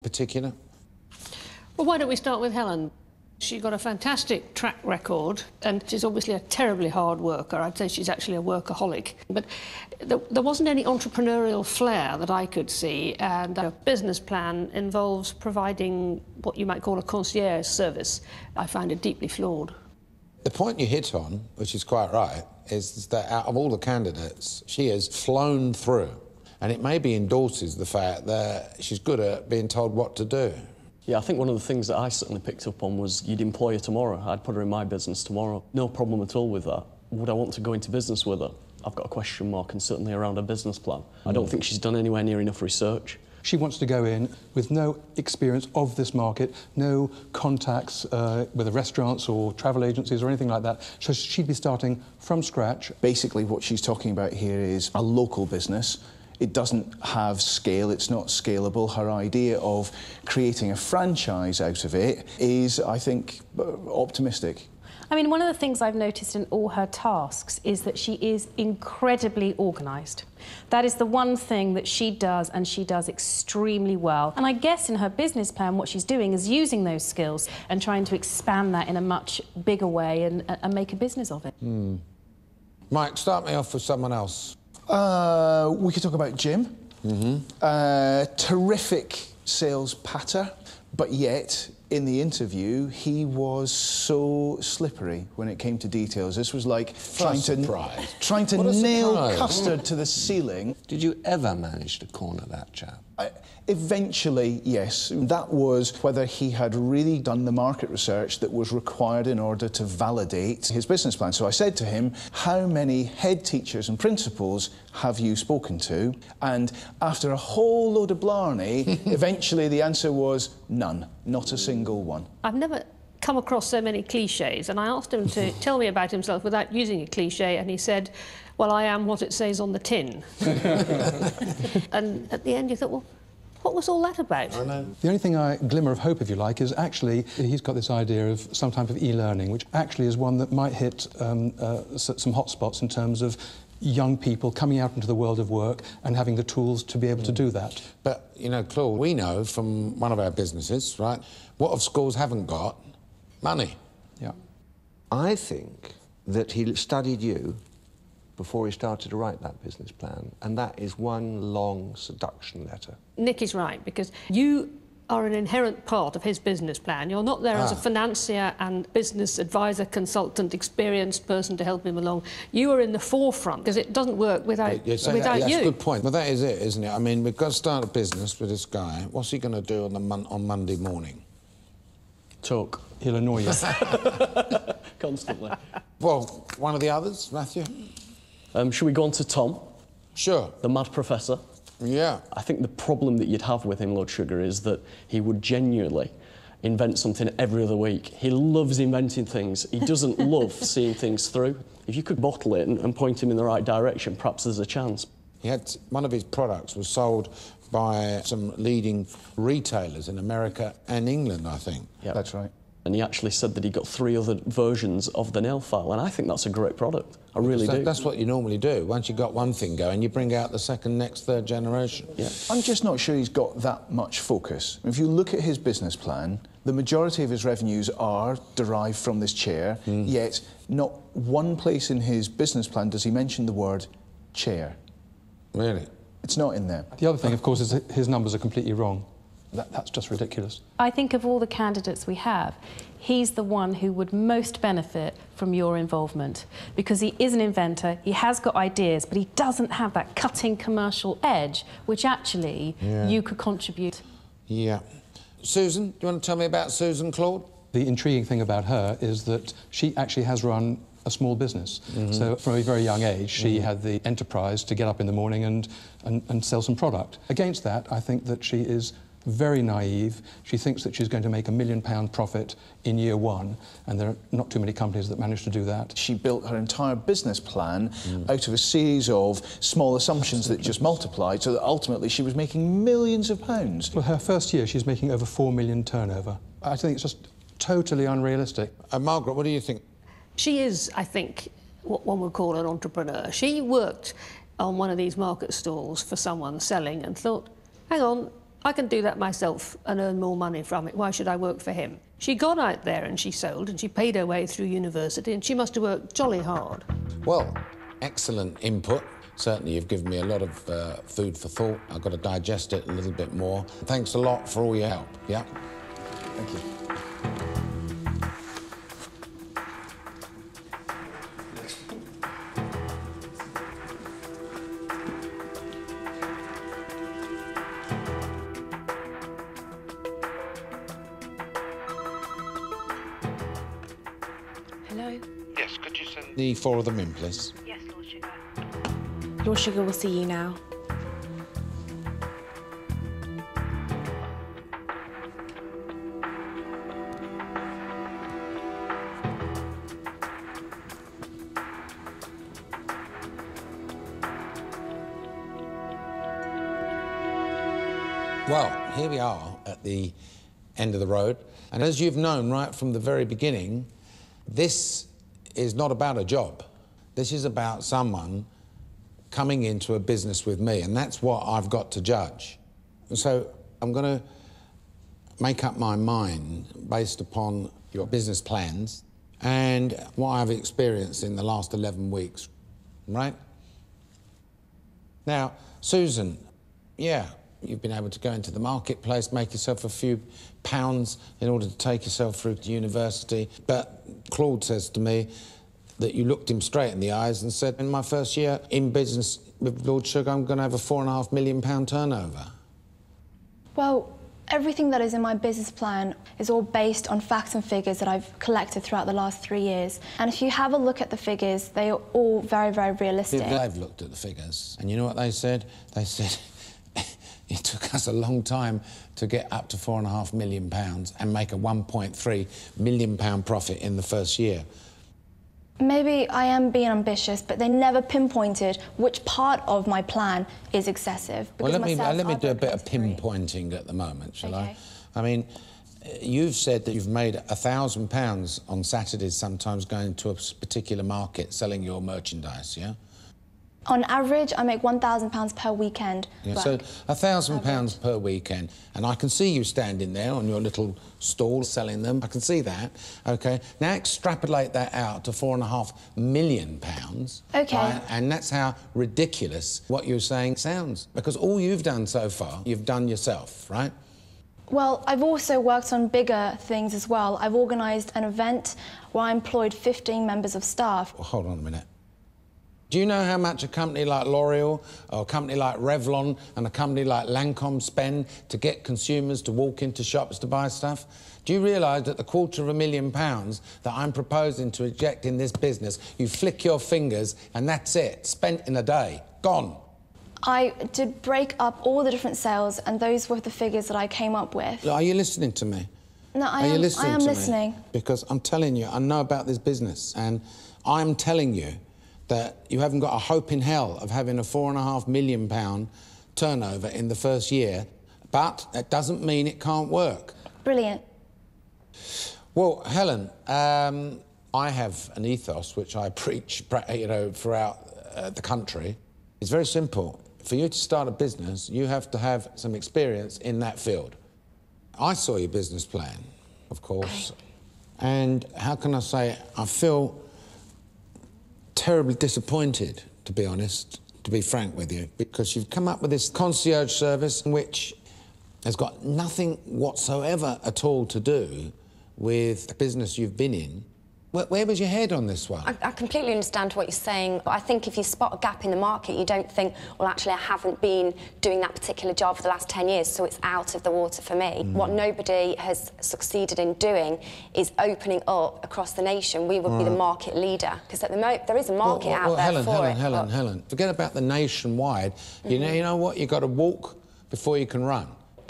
particular? Well, why don't we start with Helen? She's got a fantastic track record, and she's obviously a terribly hard worker. I'd say she's actually a workaholic. But there wasn't any entrepreneurial flair that I could see, and her business plan involves providing what you might call a concierge service. I find it deeply flawed. The point you hit on, which is quite right, is that out of all the candidates, she has flown through, and it maybe endorses the fact that she's good at being told what to do. Yeah, I think one of the things that I certainly picked up on was you'd employ her tomorrow. I'd put her in my business tomorrow. No problem at all with that. Would I want to go into business with her? I've got a question mark, and certainly around her business plan. I don't think she's done anywhere near enough research. She wants to go in with no experience of this market, no contacts with the restaurants or travel agencies or anything like that. So she'd be starting from scratch. Basically, what she's talking about here is a local business. It doesn't have scale, it's not scalable. Her idea of creating a franchise out of it is, I think, optimistic. I mean, one of the things I've noticed in all her tasks is that she is incredibly organised. That is the one thing that she does, and she does extremely well. And I guess in her business plan, what she's doing is using those skills and trying to expand that in a much bigger way and make a business of it. Mike, start me off with someone else. We could talk about Jim. Terrific sales patter, but yet in the interview he was so slippery when it came to details. This was like trying to nail custard to the ceiling. Did you ever manage to corner that chap? Eventually, yes. That was whether he had really done the market research that was required in order to validate his business plan. So I said to him, how many head teachers and principals have you spoken to? And after a whole load of blarney, eventually the answer was none, not a single one. I've never come across so many cliches, and I asked him to tell me about himself without using a cliche, and he said, well, I am what it says on the tin. And at the end you thought, well, what was all that about? I know. The only thing glimmer of hope, if you like, is actually he's got this idea of some type of e-learning, which actually is one that might hit some hotspots in terms of young people coming out into the world of work and having the tools to be able to do that. But, you know, Claude, we know from one of our businesses, right, what if schools haven't got? Money. Yeah. I think that he studied you before he started to write that business plan, and that is one long seduction letter. Nick is right, because you are an inherent part of his business plan. You're not there as a financier and business advisor, consultant, experienced person to help him along. You are in the forefront, because it doesn't work without you. That's a good point. Well, that is it, isn't it? I mean, we've got to start a business with this guy. What's he going to do on Monday morning? Talk. He'll annoy you. Constantly. Well, one of the others, Matthew? Should we go on to Tom? Sure. The mad professor? Yeah. I think the problem that you'd have with him, Lord Sugar, is that he would genuinely invent something every other week. He loves inventing things. He doesn't love seeing things through. If you could bottle it and point him in the right direction, perhaps there's a chance. He had one of his products was sold by some leading retailers in America and England, I think. Yep. That's right. And he actually said that he got 3 other versions of the nail file, and I think that's a great product. I really do. That's what you normally do. Once you've got one thing going, you bring out the second, next, third generation. Yeah. I'm just not sure he's got that much focus. If you look at his business plan, the majority of his revenues are derived from this chair, yet not one place in his business plan does he mention the word chair. Really? It's not in there. The other thing, of course, is that his numbers are completely wrong. That's just ridiculous. I think of all the candidates we have, he's the one who would most benefit from your involvement, because he is an inventor, he has got ideas, but he doesn't have that cutting commercial edge, which actually you could contribute. Yeah. Susan, do you want to tell me about Susan, Claude? The intriguing thing about her is that she actually has run a small business. So from a very young age, she had the enterprise to get up in the morning and sell some product. Against that, I think that she is very naive. She thinks that she's going to make £1 million profit in year 1, and there are not too many companies that manage to do that. She built her entire business plan out of a series of small assumptions that just multiplied, so that ultimately she was making millions of pounds. Well, her first year, she's making over 4 million turnover. I think it's just totally unrealistic. Margaret, what do you think? She is, I think, what one would call an entrepreneur. She worked on one of these market stalls for someone selling and thought, hang on, I can do that myself and earn more money from it. Why should I work for him? She got out there and she sold and she paid her way through university and she must have worked jolly hard. Well, excellent input. Certainly you've given me a lot of food for thought. I've got to digest it a little bit more. Thanks a lot for all your help, yeah? Thank you. Hello? Yes, could you send the 4 of them in, please? Yes, Lord Sugar. Lord Sugar will see you now. Well, here we are at the end of the road. And as you've known right from the very beginning, this is not about a job. This is about someone coming into a business with me, and that's what I've got to judge. So I'm going to make up my mind based upon your business plans and what I've experienced in the last 11 weeks, right? Now, Susan, yeah, you've been able to go into the marketplace, make yourself a few pounds in order to take yourself through to university. But Claude says to me that you looked him straight in the eyes and said, in my first year in business with Lord Sugar, I'm going to have a £4.5 million turnover. Well, everything that is in my business plan is all based on facts and figures that I've collected throughout the last 3 years. And if you have a look at the figures, they are all very, very realistic. They've looked at the figures, and you know what they said? They said, it took us a long time to get up to £4.5 million and make a £1.3 million profit in the first year. Maybe I am being ambitious, but they never pinpointed which part of my plan is excessive. Well, let me do a bit of pinpointing at the moment, shall I? I mean, you've said that you've made £1,000 on Saturdays sometimes going to a particular market selling your merchandise, yeah? On average, I make £1,000 per weekend. Yeah, so £1,000 per weekend, and I can see you standing there on your little stall selling them. I can see that. Okay. Now extrapolate that out to £4.5 million. Okay. Right? And that's how ridiculous what you're saying sounds, because all you've done so far, you've done yourself, right? Well, I've also worked on bigger things as well. I've organised an event where I employed 15 members of staff. Well, hold on a minute. Do you know how much a company like L'Oreal or a company like Revlon and a company like Lancome spend to get consumers to walk into shops to buy stuff? Do you realise that the £250,000 that I'm proposing to inject in this business, you flick your fingers and that's it, spent in a day, gone? I did break up all the different sales, and those were the figures that I came up with. Are you listening to me? No, I am listening. Me? Because I'm telling you, I know about this business, and I'm telling you that you haven't got a hope in hell of having a £4.5 million turnover in the first year, but that doesn't mean it can't work. Brilliant. Well, Helen, I have an ethos which I preach, you know, throughout the country. It's very simple. For you to start a business, you have to have some experience in that field. I saw your business plan, of course, and how can I say, I feel terribly disappointed, to be honest, to be frank with you, because you've come up with this concierge service which has got nothing whatsoever at all to do with the business you've been in. Where was your head on this one? I completely understand what you're saying, but I think if you spot a gap in the market, you don't think, well, actually, I haven't been doing that particular job for the last 10 years, so it's out of the water for me. What nobody has succeeded in doing is opening up across the nation. We would be the market leader, because at the moment, there is a market out there for it. Helen, forget about the nationwide. You know what? You've got to walk before you can run.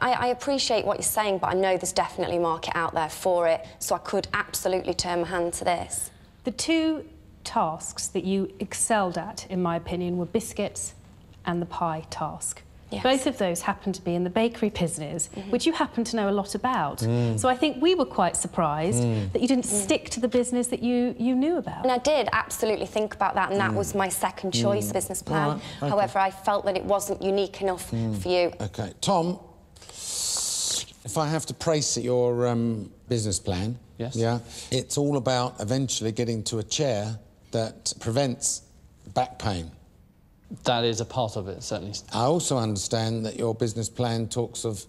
I appreciate what you're saying, but I know there's definitely a market out there for it, so I could absolutely turn my hand to this. The two tasks that you excelled at, in my opinion, were biscuits and the pie task. Yes. Both of those happen to be in the bakery business, which you happen to know a lot about. So I think we were quite surprised that you didn't stick to the business that you knew about. And I did absolutely think about that, and that was my second choice business plan. Right, okay. However, I felt that it wasn't unique enough for you. OK. Tom, If I have to praise your business plan, yes, yeah, it's all about eventually getting to a chair that prevents back pain. That is a part of it, certainly. I also understand that your business plan talks of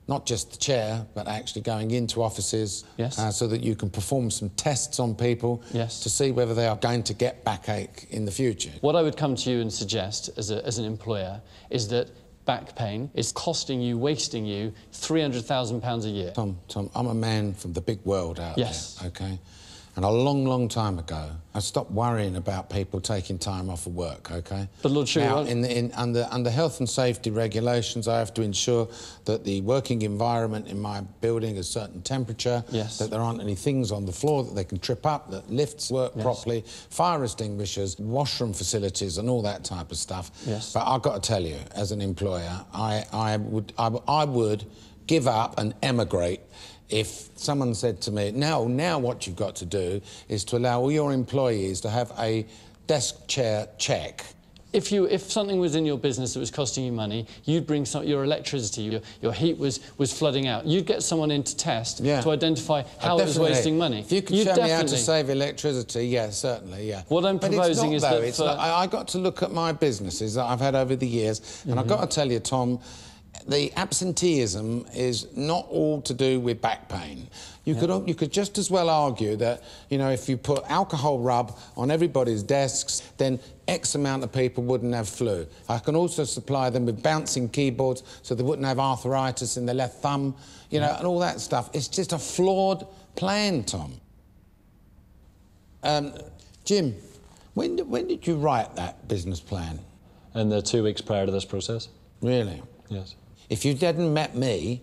not just the chair, but actually going into offices, yes, so that you can perform some tests on people, yes, to see whether they are going to get backache in the future. What I would come to you and suggest as an employer is that back pain is costing you, wasting you £300,000 a year. Tom, I'm a man from the big world out there, OK? And a long, long time ago, I stopped worrying about people taking time off of work, OK? But Lord Sugar... Now, under health and safety regulations, I have to ensure that the working environment in my building is a certain temperature, yes, that there aren't any things on the floor that they can trip up, that lifts work properly, fire extinguishers, washroom facilities and all that type of stuff. Yes. But I've got to tell you, as an employer, I would give up and emigrate if someone said to me, now what you've got to do is to allow all your employees to have a desk chair check. If something was in your business that was costing you money, you'd bring your electricity, your heat was flooding out. You'd get someone in to test, to identify how it was wasting money. If you could show me how to save electricity, yeah, certainly, yeah. What I'm proposing is that... I got to look at my businesses that I've had over the years, and I've got to tell you, Tom, the absenteeism is not all to do with back pain. You could just as well argue that, you know, if you put alcohol rub on everybody's desks, then X amount of people wouldn't have flu. I can also supply them with bouncing keyboards so they wouldn't have arthritis in their left thumb, you know, and all that stuff. It's just a flawed plan, Tom. Jim, when did you write that business plan? In the 2 weeks prior to this process. Really? Yes. If you hadn't met me,